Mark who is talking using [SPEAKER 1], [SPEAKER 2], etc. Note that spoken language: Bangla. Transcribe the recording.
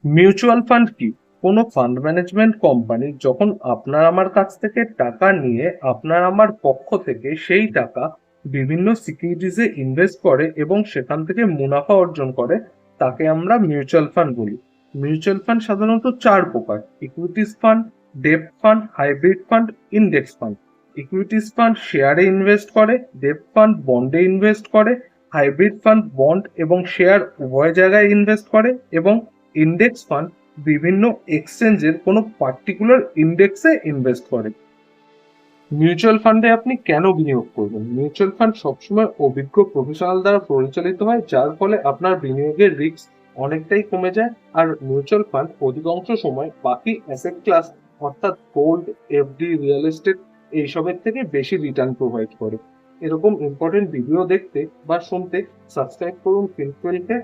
[SPEAKER 1] মিউচুয়াল ফান্ড কি? কোনো ফান্ড ম্যানেজমেন্ট কোম্পানি যখন আপনার আমার কাছ থেকে টাকা নিয়ে আপনার আমার পক্ষ থেকে সেই টাকা বিভিন্ন সিকিউরিটিজে ইনভেস্ট করে এবং সেখান থেকে মুনাফা অর্জন করে, তাকে আমরা মিউচুয়াল ফান্ড বলি। মিউচুয়াল ফান্ড সাধারণত চার প্রকার: equities fund, date fund, hybrid fund, index fund. Equities fund শেয়ারে ইনভেস্ট করে, ডেট ফান্ড বন্ডে ইনভেস্ট করে, হাইব্রিড ফান্ড বন্ড এবং শেয়ার উভয় জায়গায় ইনভেস্ট করে, এবং ইন্ডেক্স ফান্ড বিভিন্ন এক্সচেঞ্জের কোনো পার্টিকুলার ইন্ডেক্সে ইনভেস্ট করে। মিউচুয়াল ফান্ডে আপনি কেন বিনিয়োগ করবেন? মিউচুয়াল ফান্ড সবসময় অভিজ্ঞ প্রফেশনাল দ্বারা পরিচালিত হয়, যার ফলে আপনার বিনিয়োগের রিস্ক অনেকটাই কমে যায়। আর মিউচুয়াল ফান্ড অধিকাংশ সময় বাকি অ্যাসেট ক্লাস অর্থাৎ গোল্ড, এফডি, রিয়েল এস্টেট এইসবের থেকে বেশি রিটার্ন প্রোভাইড করে। এরকম ইম্পর্টেন্ট ভিডিও দেখতে বা শুনতে সাবস্ক্রাইব করুন ফিনটুয়েলভকে